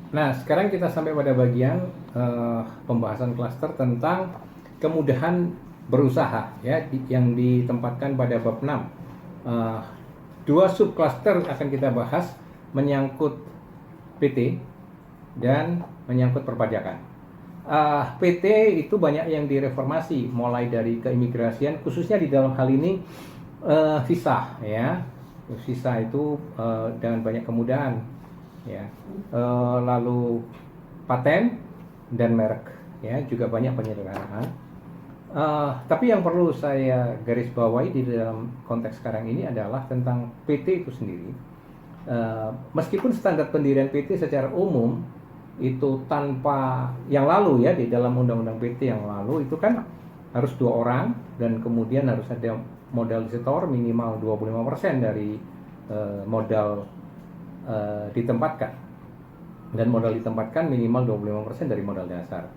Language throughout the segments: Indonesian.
Nah, sekarang kita sampai pada bagian pembahasan klaster tentang kemudahan berusaha ya yang ditempatkan pada bab 6. Eh, Dua subklaster akan kita bahas menyangkut PT dan menyangkut perpajakan. PT itu banyak yang direformasi mulai dari keimigrasian khususnya di dalam hal ini visa ya. Visa itu dengan banyak kemudahan ya. Lalu paten dan merek ya juga banyak penyederhanaan. Tapi yang perlu saya garis bawahi di dalam konteks sekarang ini adalah tentang PT itu sendiri. Meskipun standar pendirian PT secara umum itu tanpa yang lalu ya di dalam undang-undang PT yang lalu itu kan harus 2 orang dan kemudian harus ada modal disetor minimal 25% dari modal ditempatkan, dan modal ditempatkan minimal 25% dari modal dasar.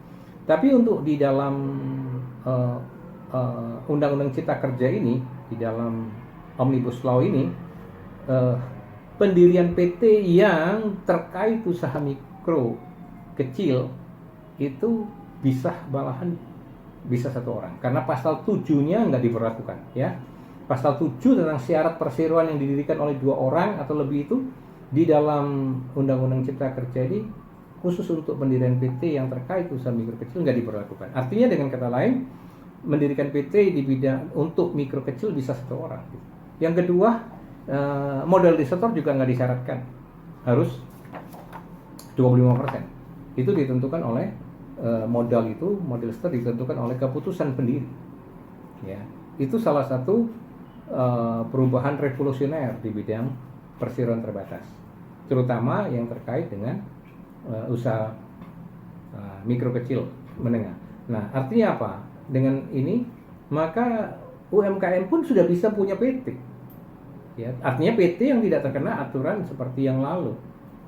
Tapi untuk di dalam undang-undang Cipta Kerja ini, di dalam Omnibus Law ini, pendirian PT yang terkait usaha mikro kecil itu malahan bisa 1 orang karena pasal 7-nya nggak diberlakukan ya. Pasal 7 tentang syarat perseroan yang didirikan oleh 2 orang atau lebih itu di dalam Undang-Undang Cipta Kerja ini khusus untuk pendirian PT yang terkait usaha mikro kecil nggak diberlakukan. Artinya dengan kata lain, mendirikan PT di bidang untuk mikro kecil bisa 1 orang. Yang kedua, modal disetor juga nggak disyaratkan, harus 25%. Itu ditentukan oleh modal disetor ditentukan oleh keputusan pendiri. Ya, itu salah satu perubahan revolusioner di bidang perseroan terbatas, terutama yang terkait dengan usaha mikro kecil menengah. Nah, artinya apa? Dengan ini maka UMKM pun sudah bisa punya PT. Ya, artinya PT yang tidak terkena aturan seperti yang lalu.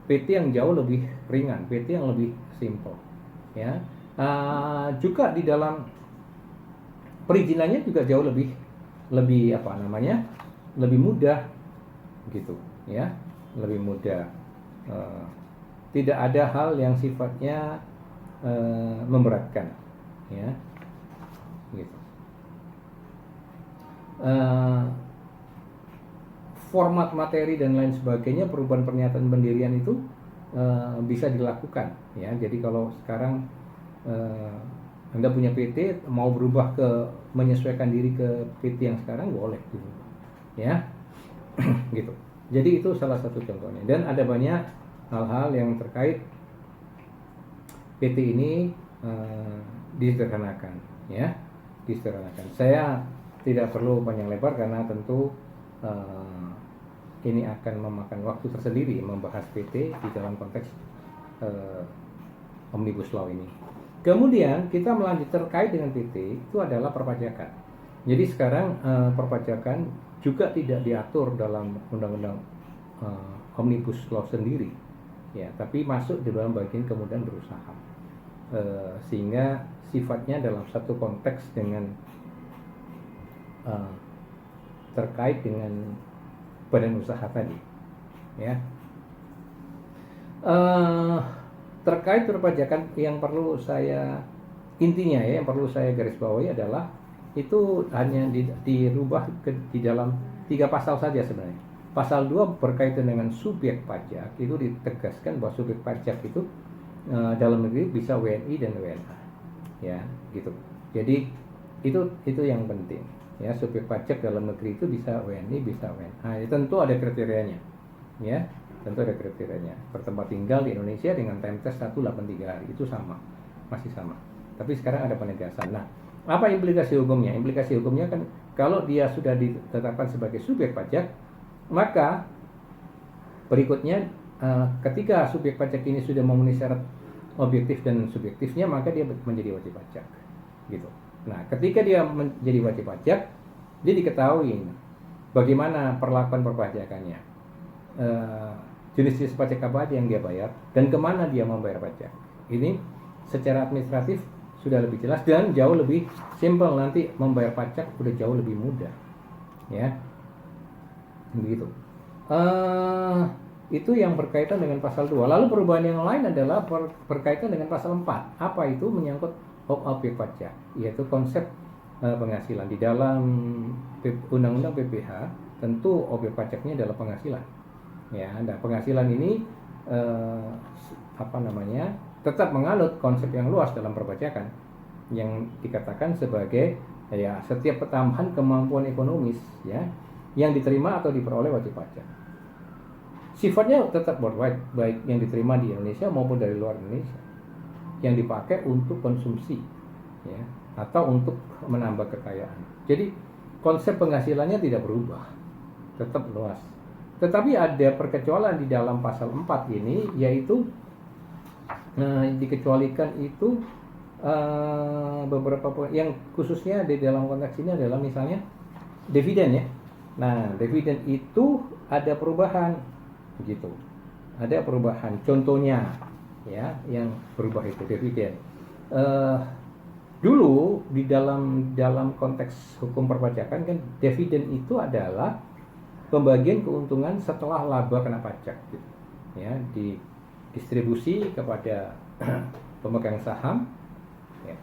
PT yang jauh lebih ringan, PT yang lebih simple. Ya, juga di dalam perizinannya juga jauh lebih lebih mudah gitu ya, lebih mudah. Tidak ada hal yang sifatnya memberatkan ya gitu. Format materi dan lain sebagainya, perubahan pernyataan pendirian itu bisa dilakukan ya. Jadi kalau sekarang Anda punya PT mau berubah ke menyesuaikan diri ke PT yang sekarang boleh gitu ya. Gitu. Jadi itu salah satu contohnya, dan ada banyak hal-hal yang terkait PT ini disederhanakan ya, disederhanakan. Saya tidak perlu panjang lebar karena tentu ini akan memakan waktu tersendiri membahas PT di dalam konteks Omnibus Law ini. Kemudian kita melanjut terkait dengan PT itu adalah perpajakan. Jadi sekarang perpajakan juga tidak diatur dalam undang-undang Omnibus Law sendiri, ya, tapi masuk di dalam bagian kemudahan berusaha, sehingga sifatnya dalam satu konteks dengan terkait dengan badan usaha tadi, ya. Terkait perpajakan yang perlu saya garis bawahi adalah itu hanya dirubah di dalam 3 pasal saja sebenarnya. Pasal 2 berkaitan dengan subjek pajak, itu ditegaskan bahwa subjek pajak itu dalam negeri bisa WNI dan WNA, ya gitu. Jadi itu yang penting, ya, subjek pajak dalam negeri itu bisa WNI bisa WNA. Tentu ada kriterianya, ya. Tentu ada kriterianya. Bertempat tinggal di Indonesia dengan time test 183 hari itu masih sama. Tapi sekarang ada penegasan. Nah, apa implikasi hukumnya? Implikasi hukumnya kan kalau dia sudah ditetapkan sebagai subjek pajak, maka berikutnya ketika subjek pajak ini sudah memenuhi syarat objektif dan subjektifnya, maka dia menjadi wajib pajak. Gitu. Nah, ketika dia menjadi wajib pajak, dia diketahui bagaimana perlakuan perpajakannya. Jenis-jenis pajak apa aja yang dia bayar dan kemana dia membayar pajak. Ini secara administratif sudah lebih jelas dan jauh lebih simpel. Nanti membayar pajak udah jauh lebih mudah, ya, begitu. Itu yang berkaitan dengan pasal 2. Lalu perubahan yang lain adalah berkaitan dengan pasal 4. Apa itu? Menyangkut objek pajak, yaitu konsep penghasilan. Di dalam Undang-Undang PPH tentu objek pajaknya adalah penghasilan. Ya, dan penghasilan ini tetap menganut konsep yang luas dalam perpajakan yang dikatakan sebagai ya setiap tambahan kemampuan ekonomis ya yang diterima atau diperoleh wajib pajak. Sifatnya tetap worldwide, baik yang diterima di Indonesia maupun dari luar Indonesia, yang dipakai untuk konsumsi ya atau untuk menambah kekayaan. Jadi konsep penghasilannya tidak berubah, tetap luas. Tetapi ada perkecualian di dalam pasal 4 ini, yaitu dikecualikan itu beberapa yang khususnya di dalam konteks ini adalah misalnya dividen ya. Nah, dividen itu ada perubahan begitu. Ada perubahan. Contohnya ya, yang berubah itu dividen. Dulu di dalam konteks hukum perpajakan kan dividen itu adalah pembagian keuntungan setelah laba kena pajak gitu. Ya, didistribusi kepada pemegang saham. Ya.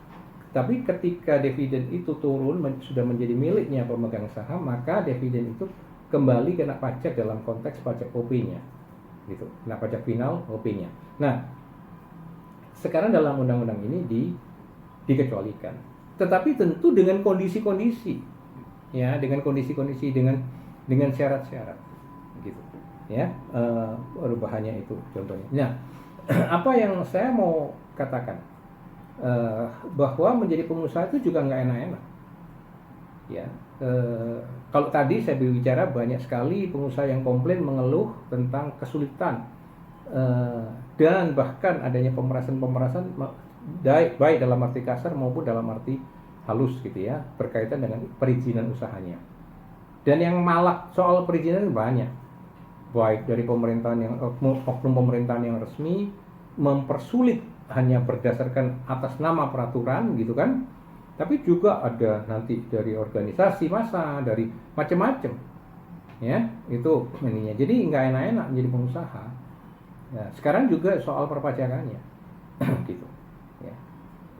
Tapi ketika dividen itu turun sudah menjadi miliknya pemegang saham, maka dividen itu kembali kena pajak dalam konteks pajak OP-nya, gitu. Kena pajak final OP-nya. Nah, sekarang dalam undang-undang ini dikecualikan. Tetapi tentu dengan kondisi-kondisi, ya, dengan kondisi-kondisi dengan syarat-syarat, gitu. Ya, perubahannya itu contohnya. Nah, apa yang saya mau katakan bahwa menjadi pengusaha itu juga nggak enak-enak. Ya, kalau tadi saya berbicara banyak sekali pengusaha yang komplain mengeluh tentang kesulitan dan bahkan adanya pemerasan baik dalam arti kasar maupun dalam arti halus gitu ya, berkaitan dengan perizinan usahanya. Dan yang malak soal perizinan banyak, baik dari pemerintahan yang oknum pemerintahan yang resmi mempersulit hanya berdasarkan atas nama peraturan gitu kan. Tapi juga ada nanti dari organisasi massa, dari macam-macam, ya itu ininya. Jadi nggak enak-enak menjadi pengusaha. Ya, sekarang juga soal perpajakannya, gitu. Ya.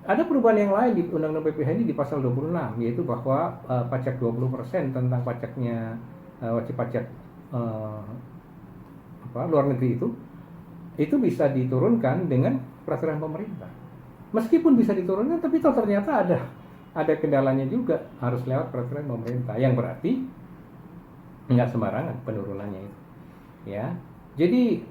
Ada perubahan yang lain di Undang-Undang PPH ini di pasal 26, yaitu bahwa pajak 20% tentang pajaknya wajib pajak luar negeri itu bisa diturunkan dengan peraturan pemerintah. Meskipun bisa diturunkan, tapi ternyata ada kendalanya juga, harus lewat peraturan pemerintah, yang berarti nggak sembarangan penurunannya itu ya. Jadi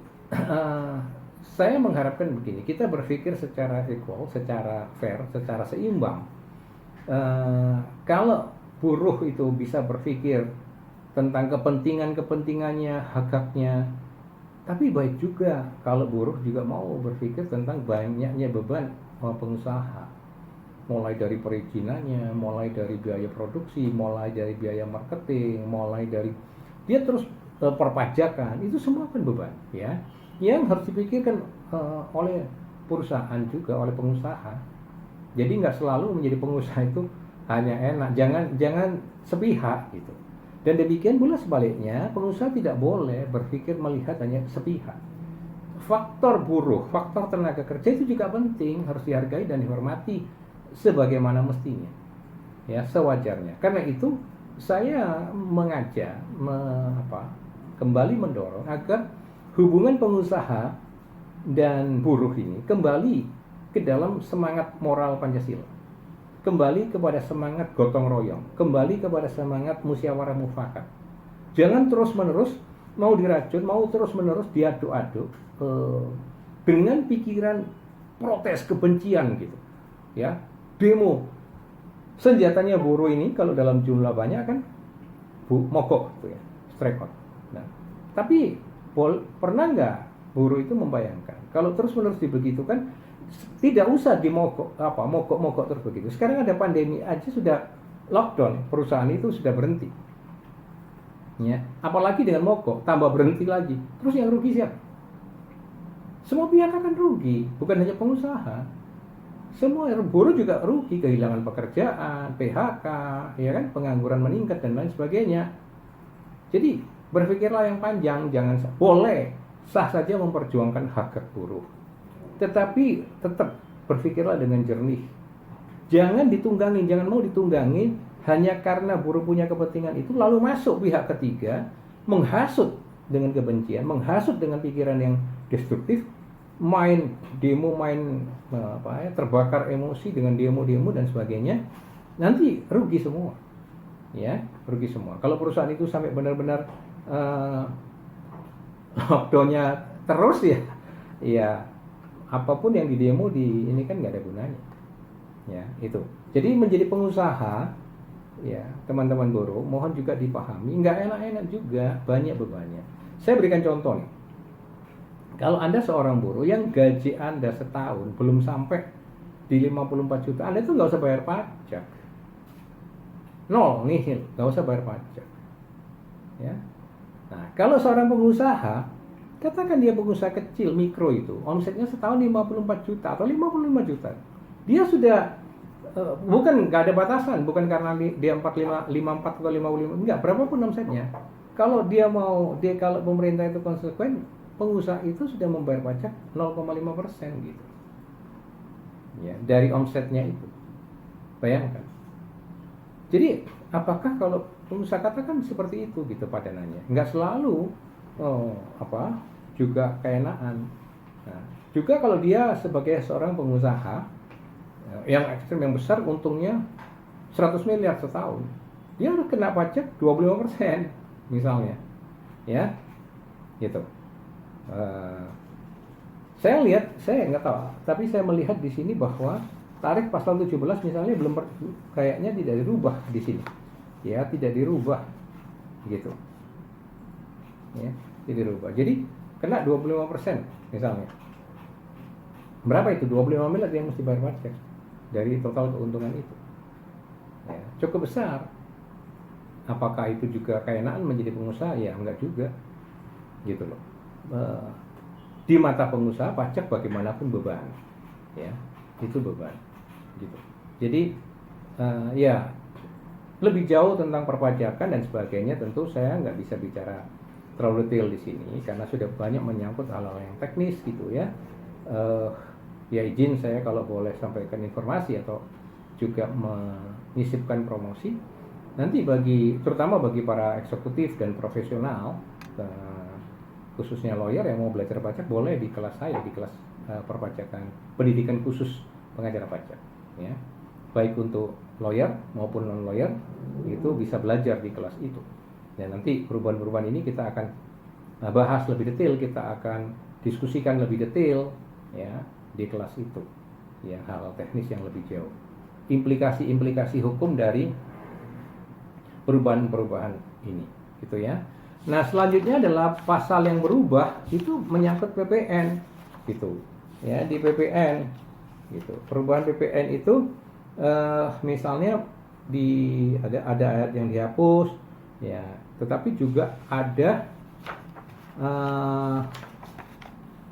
saya mengharapkan begini, kita berpikir secara equal, secara fair, secara seimbang. Kalau buruh itu bisa berpikir tentang kepentingannya, hak-haknya, tapi baik juga kalau buruh juga mau berpikir tentang banyaknya beban pengusaha, mulai dari perizinannya, mulai dari biaya produksi, mulai dari biaya marketing, mulai dari dia terus perpajakan, itu semua kan beban ya, yang harus dipikirkan oleh perusahaan juga, oleh pengusaha. Jadi nggak selalu menjadi pengusaha itu hanya enak, jangan sepihak gitu. Dan demikian pula sebaliknya, pengusaha tidak boleh berpikir melihat hanya sepihak. Faktor buruh, faktor tenaga kerja itu juga penting, harus dihargai dan dihormati sebagaimana mestinya, ya, sewajarnya. Karena itu saya mengajak, kembali mendorong agar hubungan pengusaha dan buruh ini kembali ke dalam semangat moral Pancasila, kembali kepada semangat gotong royong, kembali kepada semangat musyawarah mufakat. Jangan terus-menerus mau diracun, mau terus-menerus diaduk-aduk dengan pikiran protes kebencian gitu, ya. Demo, senjatanya buruh ini kalau dalam jumlah banyak kan mogok gitu ya, strike out. Nah, tapi pernah nggak buruh itu membayangkan kalau terus-menerus dibegitukan, tidak usah mogok terus begitu. Sekarang ada pandemi aja sudah lockdown, perusahaan itu sudah berhenti. Ya, apalagi dengan mogok tambah berhenti lagi. Terus yang rugi siapa? Semua pihak akan rugi, bukan hanya pengusaha. Semua buruh juga rugi, kehilangan pekerjaan, PHK, ya kan, pengangguran meningkat dan lain sebagainya. Jadi berpikirlah yang panjang, jangan boleh sah saja memperjuangkan hak buruh. Tetapi tetap berpikirlah dengan jernih. Jangan ditunggangin, jangan mau ditunggangin hanya karena buruh punya kepentingan itu, lalu masuk pihak ketiga menghasut dengan kebencian, menghasut dengan pikiran yang destruktif, main demo, main terbakar emosi dengan demo-demo dan sebagainya. Nanti rugi semua, ya, rugi semua. Kalau perusahaan itu sampai benar-benar lockdownnya terus, ya apapun yang di demo ini kan nggak ada gunanya, ya itu. Jadi menjadi pengusaha, ya teman-teman buruh, mohon juga dipahami, nggak enak-enak juga, banyak bebannya. Saya berikan contoh nih. Kalau Anda seorang buruh yang gaji Anda setahun belum sampai di 54 juta, Anda tuh nggak usah bayar pajak. Nol, nihil, nggak usah bayar pajak. Ya. Nah, kalau seorang pengusaha, katakan dia pengusaha kecil, mikro itu, omsetnya setahun 54 juta atau 55 juta. Dia sudah, bukan nggak ada batasan, bukan karena dia 54 atau 55, enggak, berapapun omsetnya. Kalau kalau pemerintah itu konsekuen, pengusaha itu sudah membayar pajak 0,5% gitu. Ya, dari omsetnya itu. Bayangkan. Jadi, apakah kalau pengusaha katakan seperti itu gitu padanannya? Enggak selalu juga keenaan. Nah, juga kalau dia sebagai seorang pengusaha yang ekstrem, yang besar, untungnya 100 miliar setahun, dia harus kena pajak 25% misalnya, ya, gitu. Saya nggak tahu, tapi saya melihat di sini bahwa tarif pasal 17 misalnya kayaknya tidak dirubah di sini, ya, tidak dirubah, gitu, ya, tidak dirubah. Jadi kena 25% misalnya. Berapa itu? 25 miliar yang mesti bayar pajak dari total keuntungan itu. Ya, cukup besar. Apakah itu juga keenaan menjadi pengusaha? Ya, enggak juga. Gitu loh. Di mata pengusaha, pajak bagaimanapun beban. Ya, itu beban. Gitu. Jadi ya, lebih jauh tentang perpajakan dan sebagainya tentu saya nggak bisa bicara terlalu detail di sini karena sudah banyak menyangkut hal-hal yang teknis gitu ya. Ya izin saya kalau boleh sampaikan informasi atau juga menyisipkan promosi. Nanti terutama bagi para eksekutif dan profesional, khususnya lawyer yang mau belajar pajak, boleh di kelas saya, di kelas perpajakan, pendidikan khusus pengajar pajak, ya. Baik untuk lawyer maupun non lawyer itu bisa belajar di kelas itu. Dan nanti perubahan-perubahan ini kita akan bahas lebih detail, kita akan diskusikan lebih detail, ya, di kelas itu, ya, hal teknis yang lebih jauh, implikasi hukum dari perubahan-perubahan ini, gitu ya. Nah, selanjutnya adalah pasal yang berubah itu menyangkut PPN, gitu, ya, di PPN, gitu. Perubahan PPN itu misalnya ada ayat yang dihapus, ya, tetapi juga ada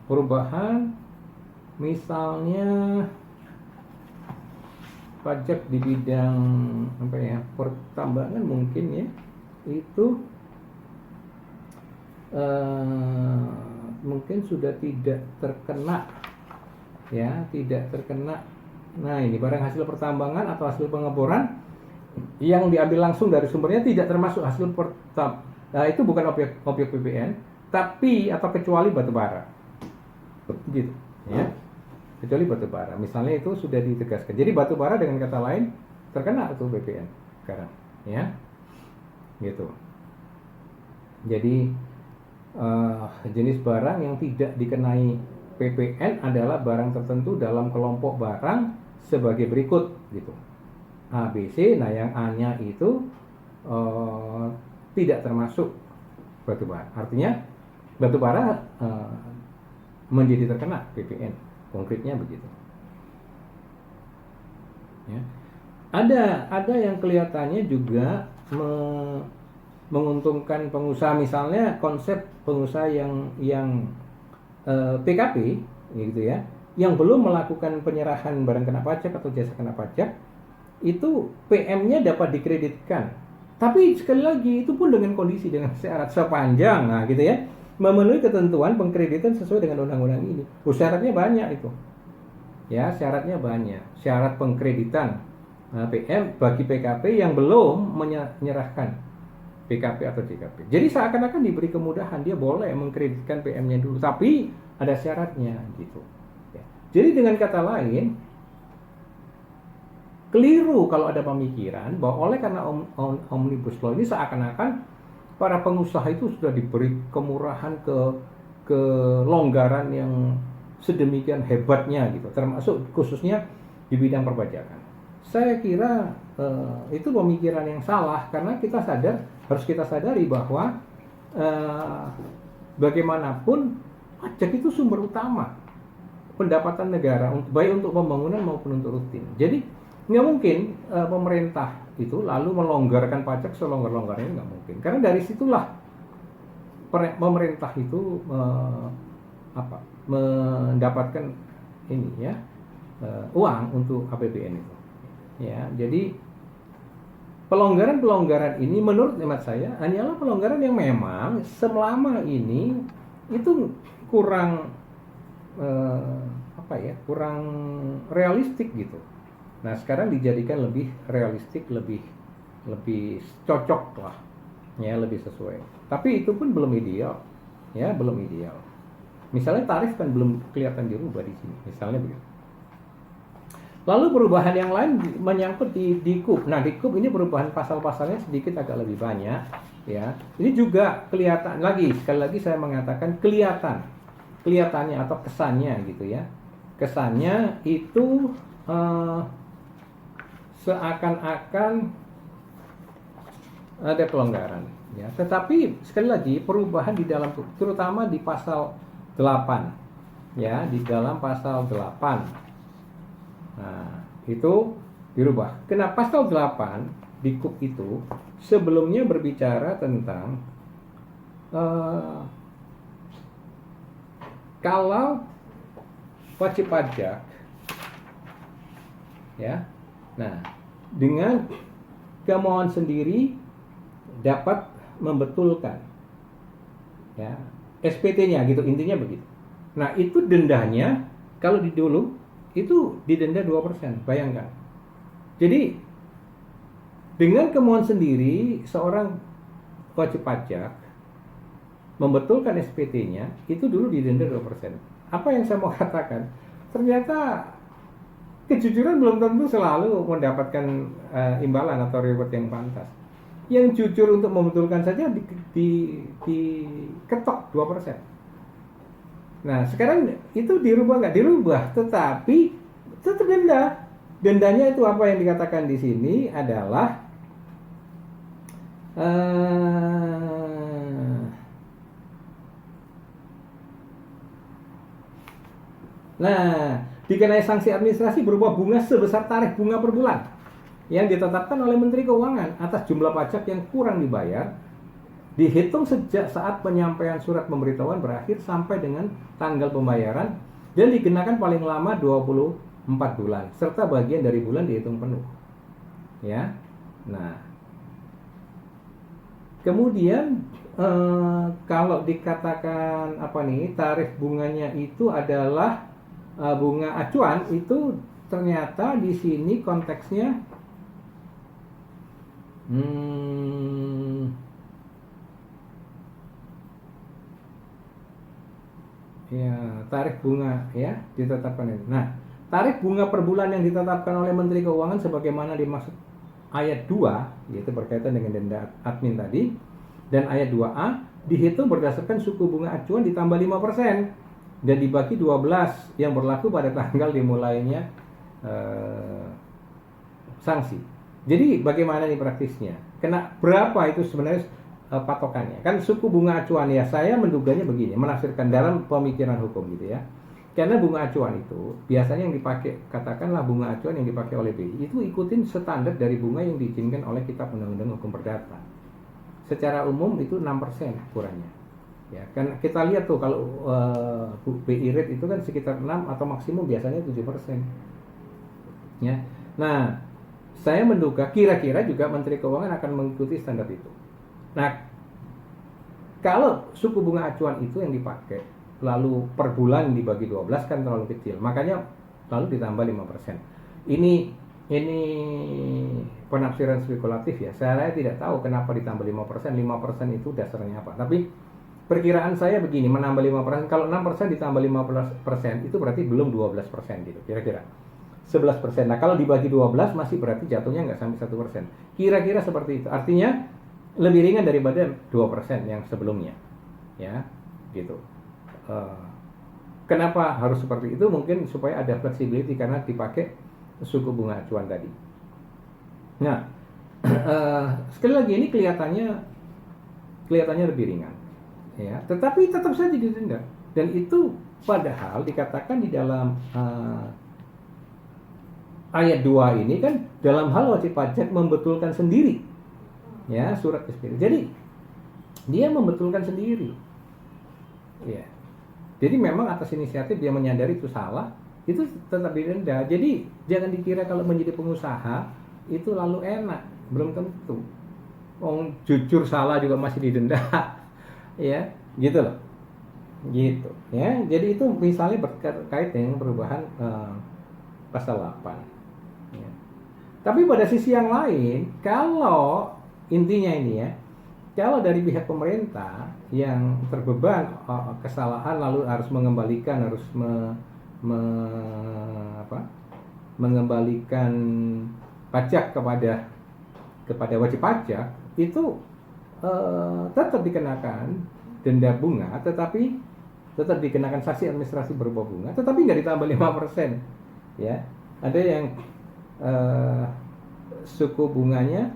perubahan, misalnya pajak di bidang pertambangan mungkin, ya, itu mungkin sudah tidak terkena, ya, tidak terkena. Nah, ini barang hasil pertambangan atau hasil pengeboran yang diambil langsung dari sumbernya tidak termasuk hasil nah, itu bukan objek PPN, tapi atau kecuali batu bara, gitu, ya, kecuali batu bara. Misalnya itu sudah ditegaskan. Jadi batu bara dengan kata lain terkena tuh PPN sekarang, ya, gitu. Jadi jenis barang yang tidak dikenai PPN adalah barang tertentu dalam kelompok barang sebagai berikut, gitu. A, B, C. Nah, yang A-nya itu tidak termasuk batu bara. Artinya batu bara menjadi terkena PPN. Konkretnya begitu. Ya. Ada yang kelihatannya juga menguntungkan pengusaha, misalnya konsep pengusaha yang PKP, gitu ya, yang belum melakukan penyerahan barang kena pajak atau jasa kena pajak, itu PM-nya dapat dikreditkan. Tapi sekali lagi itu pun dengan kondisi, dengan syarat sepanjang, nah, gitu ya, memenuhi ketentuan pengkreditan sesuai dengan undang-undang ini. Syaratnya banyak itu. Ya, syaratnya banyak. Syarat pengkreditan PM bagi PKP yang belum menyerahkan PKP atau DKP. Jadi seakan-akan diberi kemudahan, dia boleh mengkreditkan PM-nya dulu, tapi ada syaratnya gitu. Ya. Jadi dengan kata lain, keliru kalau ada pemikiran bahwa oleh karena Omnibus Law ini seakan-akan para pengusaha itu sudah diberi kemurahan, kelonggaran yang sedemikian hebatnya gitu, termasuk khususnya di bidang perpajakan. Saya kira itu pemikiran yang salah, karena harus kita sadari bahwa bagaimanapun pajak itu sumber utama pendapatan negara, baik untuk pembangunan maupun untuk rutin. Jadi nggak mungkin pemerintah itu lalu melonggarkan pajak selonggar-longgarnya, nggak mungkin, karena dari situlah pemerintah itu mendapatkan ini ya uang untuk APBN itu. Ya, jadi pelonggaran ini menurut hemat saya hanyalah pelonggaran yang memang selama ini itu kurang kurang realistik gitu. Nah, sekarang dijadikan lebih realistik, lebih cocok lah, ya, lebih sesuai. Tapi itu pun belum ideal, ya, belum ideal. Misalnya tarif kan belum kelihatan dirubah di sini, misalnya begitu. Lalu perubahan yang lain menyangkut di KUP. Nah, di KUP ini perubahan pasal-pasalnya sedikit agak lebih banyak, ya. Ini juga kelihatan lagi, sekali lagi saya mengatakan kelihatannya atau kesannya gitu ya. Kesannya itu seakan-akan ada pelonggaran, ya. Tetapi sekali lagi perubahan di dalam, terutama di pasal 8, ya, di dalam pasal 8. Nah, itu dirubah. Kenapa pasal 8 di KUP itu sebelumnya berbicara tentang kalau wajib pajak, ya. Nah, dengan kemauan sendiri dapat membetulkan, ya, SPT-nya gitu, intinya begitu. Nah, itu dendanya kalau di dulu itu didenda 2%, bayangkan. Jadi dengan kemauan sendiri seorang wajib pajak membetulkan SPT-nya itu dulu didenda 2%. Apa yang saya mau katakan? Ternyata kejujuran belum tentu selalu mendapatkan imbalan atau reward yang pantas. Yang jujur untuk membetulkan saja diketok 2%. Nah, sekarang itu dirubah nggak? Dirubah, tetapi tetap denda. Dendanya itu apa yang dikatakan di sini adalah dikenai sanksi administrasi berupa bunga sebesar tarif bunga per bulan yang ditetapkan oleh Menteri Keuangan atas jumlah pajak yang kurang dibayar, dihitung sejak saat penyampaian surat pemberitahuan berakhir sampai dengan tanggal pembayaran, dan dikenakan paling lama 24 bulan serta bagian dari bulan dihitung penuh, ya. Nah, kemudian kalau dikatakan tarif bunganya itu adalah bunga acuan, itu ternyata di sini konteksnya ya, tarif bunga ya ditetapkan ini. Nah, tarif bunga per bulan yang ditetapkan oleh Menteri Keuangan sebagaimana dimaksud ayat 2, yaitu berkaitan dengan denda admin tadi, dan ayat 2A dihitung berdasarkan suku bunga acuan ditambah 5% dan dibagi 12 yang berlaku pada tanggal dimulainya sanksi. Jadi bagaimana nih praktisnya? Kena berapa itu sebenarnya patokannya? Kan suku bunga acuan, ya, saya menduganya begini, menafsirkan dalam pemikiran hukum gitu ya. Karena bunga acuan itu biasanya yang dipakai, katakanlah bunga acuan yang dipakai oleh BI itu ikutin standar dari bunga yang diizinkan oleh Kitab Undang-Undang Hukum Perdata. Secara umum itu 6% ukurannya. Ya, kan kita lihat tuh kalau BI rate itu kan sekitar 6 atau maksimum biasanya 7%. Ya. Nah, saya menduga kira-kira juga Menteri Keuangan akan mengikuti standar itu. Nah, Kalau suku bunga acuan itu yang dipakai, lalu per bulan dibagi 12 kan terlalu kecil. Makanya lalu ditambah 5%. Ini penafsiran spekulatif ya. Saya tidak tahu kenapa ditambah 5%. 5% itu dasarnya apa. Tapi perkiraan saya begini, menambah 5%. Kalau 6% ditambah 15% itu berarti belum 12% gitu. Kira-kira 11%. Nah, kalau dibagi 12 masih berarti jatuhnya nggak sampai 1%. Kira-kira seperti itu. Artinya lebih ringan daripada 2% yang sebelumnya. Ya, gitu. Kenapa harus seperti itu? Mungkin supaya ada flexibility karena dipakai suku bunga acuan tadi. Nah, sekali lagi ini kelihatannya lebih ringan, ya. Tetapi tetap saja didenda. Dan itu padahal dikatakan di dalam ayat 2 ini kan dalam hal wajib pajak membetulkan sendiri, ya, surat SPT. Jadi dia membetulkan sendiri, ya. Jadi memang atas inisiatif dia menyadari itu salah, itu tetap didenda. Jadi jangan dikira kalau menjadi pengusaha itu lalu enak, belum tentu. Jujur salah juga masih didenda, ya, gitu loh, gitu, ya. Jadi itu misalnya berkait dengan perubahan pasal 8. Ya. Tapi pada sisi yang lain, kalau intinya ini ya, kalau dari pihak pemerintah yang terbeban kesalahan lalu harus mengembalikan, harus mengembalikan pajak kepada wajib pajak, itu tetap dikenakan denda bunga, tetapi tetap dikenakan sanksi administrasi berupa bunga, tetapi nggak ditambah 5%. Ya, ada yang suku bunganya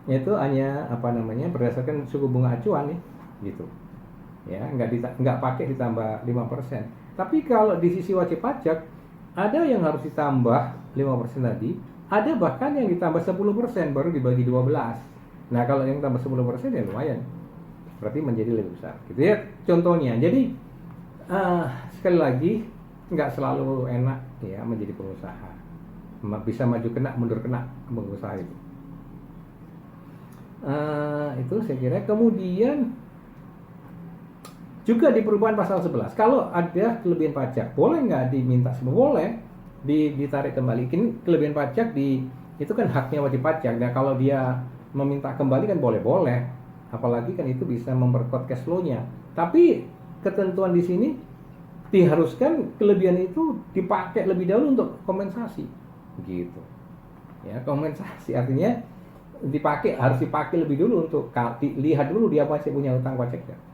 itu hanya berdasarkan suku bunga acuan nih, gitu. Ya, nggak pakai ditambah 5%. Tapi kalau di sisi wajib pajak ada yang harus ditambah 5% tadi, ada bahkan yang ditambah 10% baru dibagi 12. Nah, kalau yang tambah 10% ya lumayan. Berarti menjadi lebih besar. Gitu ya contohnya. Jadi sekali lagi nggak selalu enak ya menjadi pengusaha. Bisa maju kena, mundur kena pengusaha itu. Itu saya kira. Kemudian juga di perubahan pasal 11, kalau ada kelebihan pajak boleh nggak diminta semua? Boleh ditarik kembali. Kelebihan pajak itu kan haknya wajib pajak. Nah, kalau dia meminta kembali kan boleh, apalagi kan itu bisa memperkuat cash flow-nya. Tapi ketentuan di sini diharuskan kelebihan itu dipakai lebih dahulu untuk kompensasi, gitu. Ya, kompensasi artinya harus dipakai lebih dulu untuk lihat dulu dia masih punya utang pajaknya.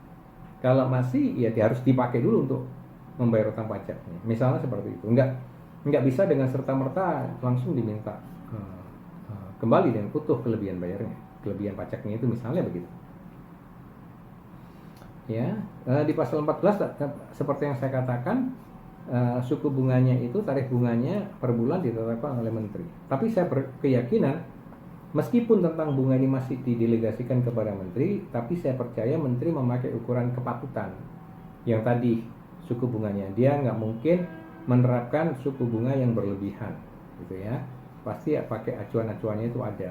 Kalau masih, ya dia harus dipakai dulu untuk membayar utang pajaknya. Misalnya seperti itu. Nggak bisa dengan serta-merta langsung diminta kembali dengan utuh kelebihan bayarnya, kelebihan pajaknya itu, misalnya begitu. Ya, di pasal 14 seperti yang saya katakan, suku bunganya itu, tarif bunganya per bulan ditetapkan oleh menteri. Tapi saya berkeyakinan meskipun tentang bunga ini masih didelegasikan kepada menteri, tapi saya percaya menteri memakai ukuran kepatutan yang tadi suku bunganya. Dia nggak mungkin menerapkan suku bunga yang berlebihan, gitu ya. Pasti pakai acuan-acuannya itu ada.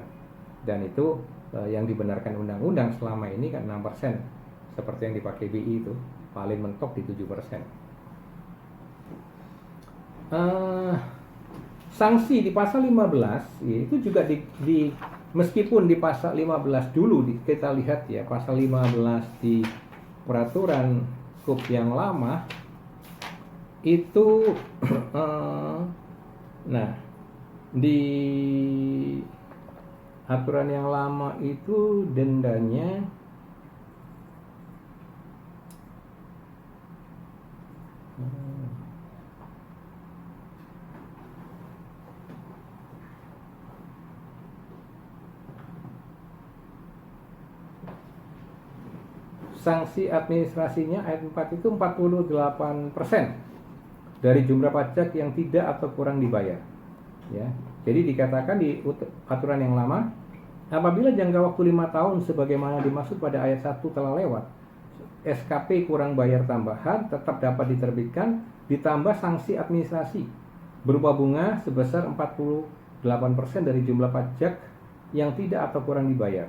Dan itu yang dibenarkan undang-undang selama ini kan 6%, seperti yang dipakai BI itu, paling mentok di 7%. Sanksi di pasal 15 itu juga meskipun di pasal 15 dulu kita lihat ya, pasal 15 di peraturan KUP yang lama itu nah, di aturan yang lama itu dendanya sanksi administrasinya ayat 4 itu 48% dari jumlah pajak yang tidak atau kurang dibayar. Ya. Jadi dikatakan di aturan yang lama, apabila jangka waktu 5 tahun sebagaimana dimaksud pada ayat 1 telah lewat, SKP kurang bayar tambahan tetap dapat diterbitkan ditambah sanksi administrasi berupa bunga sebesar 48% dari jumlah pajak yang tidak atau kurang dibayar.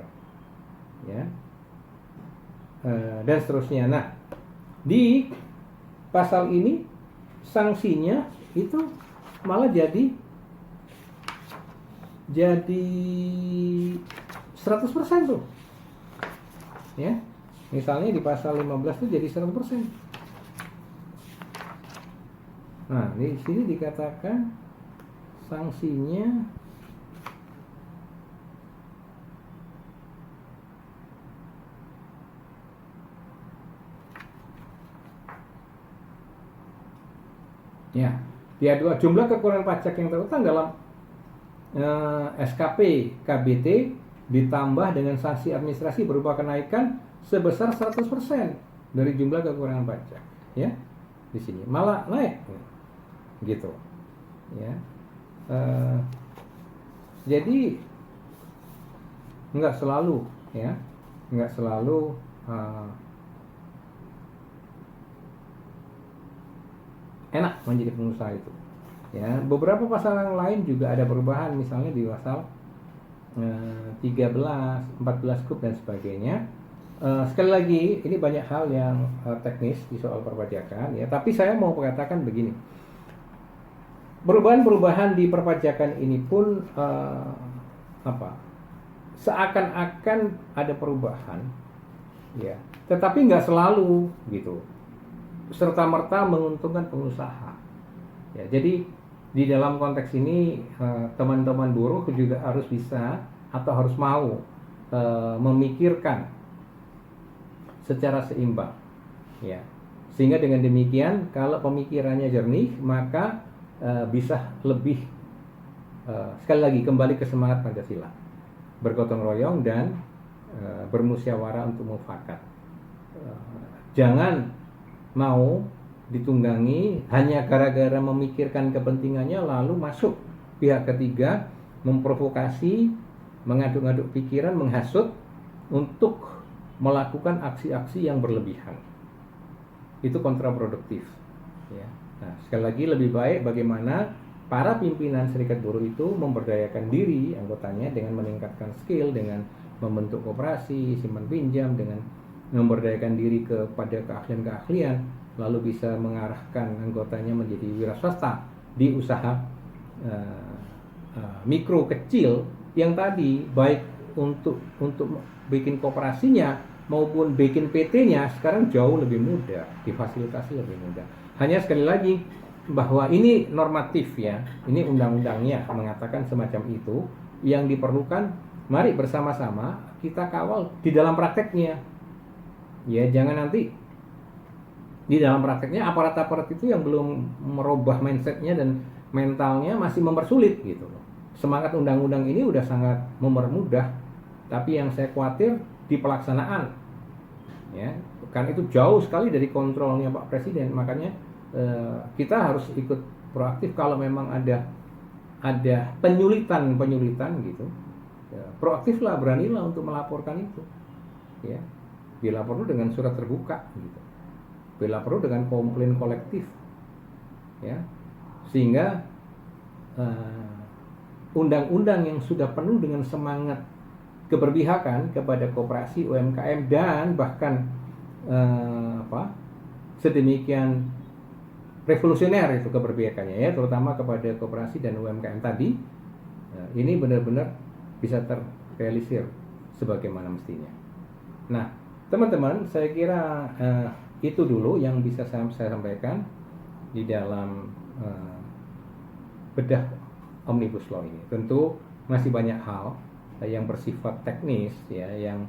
Ya. dan seterusnya. Nah, di pasal ini sanksinya itu malah jadi 100% tuh. Ya. Misalnya di pasal 15 itu jadi 100%. Nah, di sini dikatakan sanksinya ya, dia dua jumlah kekurangan pajak yang terutang dalam SKP KBT ditambah dengan sanksi administrasi berupa kenaikan sebesar 100% dari jumlah kekurangan pajak, ya. Di sini malah naik gitu, ya. Jadi nggak selalu, ya, nggak selalu enak menjadi pengusaha itu, ya. Beberapa pasal yang lain juga ada perubahan, misalnya di pasal 13, 14 KUP dan sebagainya. Sekali lagi ini banyak hal yang teknis di soal perpajakan, ya. Tapi saya mau mengatakan begini, perubahan-perubahan di perpajakan ini pun seakan-akan ada perubahan, ya. Tetapi nggak selalu gitu serta-merta menguntungkan pengusaha, ya. Jadi di dalam konteks ini teman-teman buruh juga harus bisa atau harus mau memikirkan secara seimbang, ya. Sehingga dengan demikian kalau pemikirannya jernih maka bisa lebih sekali lagi kembali ke semangat Pancasila, bergotong royong dan bermusyawarah untuk mufakat. Jangan mau ditunggangi hanya gara-gara memikirkan kepentingannya lalu masuk pihak ketiga memprovokasi, mengaduk-aduk pikiran, menghasut untuk melakukan aksi-aksi yang berlebihan. Itu kontraproduktif, ya. Nah, sekali lagi lebih baik bagaimana para pimpinan serikat buruh itu memberdayakan diri anggotanya dengan meningkatkan skill, dengan membentuk koperasi simpan pinjam, dengan memberdayakan diri kepada keahlian-keahlian, lalu bisa mengarahkan anggotanya menjadi wira swasta di usaha mikro kecil yang tadi baik untuk bikin koperasinya maupun bikin PT-nya sekarang jauh lebih mudah, difasilitasi lebih mudah. Hanya sekali lagi bahwa ini normatif, ya, ini undang-undangnya mengatakan semacam itu. Yang diperlukan mari bersama-sama kita kawal di dalam prakteknya. Ya, jangan nanti di dalam prakteknya aparat-aparat itu yang belum merubah mindsetnya dan mentalnya masih mempersulit gitu. Semangat undang-undang ini udah sangat mempermudah, tapi yang saya khawatir di pelaksanaan, ya, kan itu jauh sekali dari kontrolnya Pak Presiden. Makanya kita harus ikut proaktif kalau memang ada penyulitan gitu, ya, proaktiflah, beranilah untuk melaporkan itu, ya. Bila perlu dengan surat terbuka gitu, bila perlu dengan komplain kolektif, ya, sehingga undang-undang yang sudah penuh dengan semangat keberpihakan kepada koperasi, UMKM dan bahkan sedemikian revolusioner itu keberpihakannya, ya, terutama kepada koperasi dan UMKM tadi, ini benar-benar bisa terrealisir sebagaimana mestinya. Nah, teman-teman, saya kira itu dulu yang bisa saya sampaikan di dalam bedah Omnibus Law ini. Tentu masih banyak hal yang bersifat teknis, ya, yang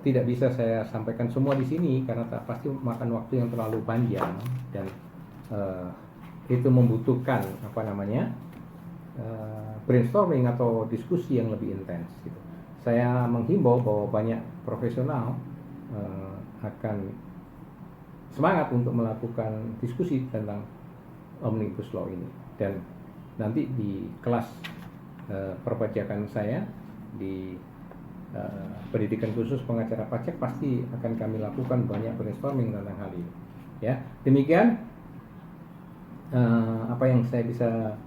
tidak bisa saya sampaikan semua di sini karena pasti makan waktu yang terlalu panjang dan itu membutuhkan brainstorming atau diskusi yang lebih intens gitu. Saya menghimbau bahwa banyak profesional akan semangat untuk melakukan diskusi tentang Omnibus Law ini, dan nanti di kelas perpajakan saya di pendidikan khusus pengacara pajak pasti akan kami lakukan banyak brainstorming tentang hal ini, ya. Demikian apa yang saya bisa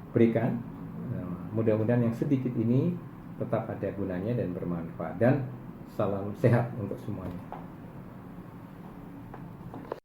berikan. Mudah-mudahan yang sedikit ini tetap ada gunanya dan bermanfaat, dan salam sehat untuk semuanya.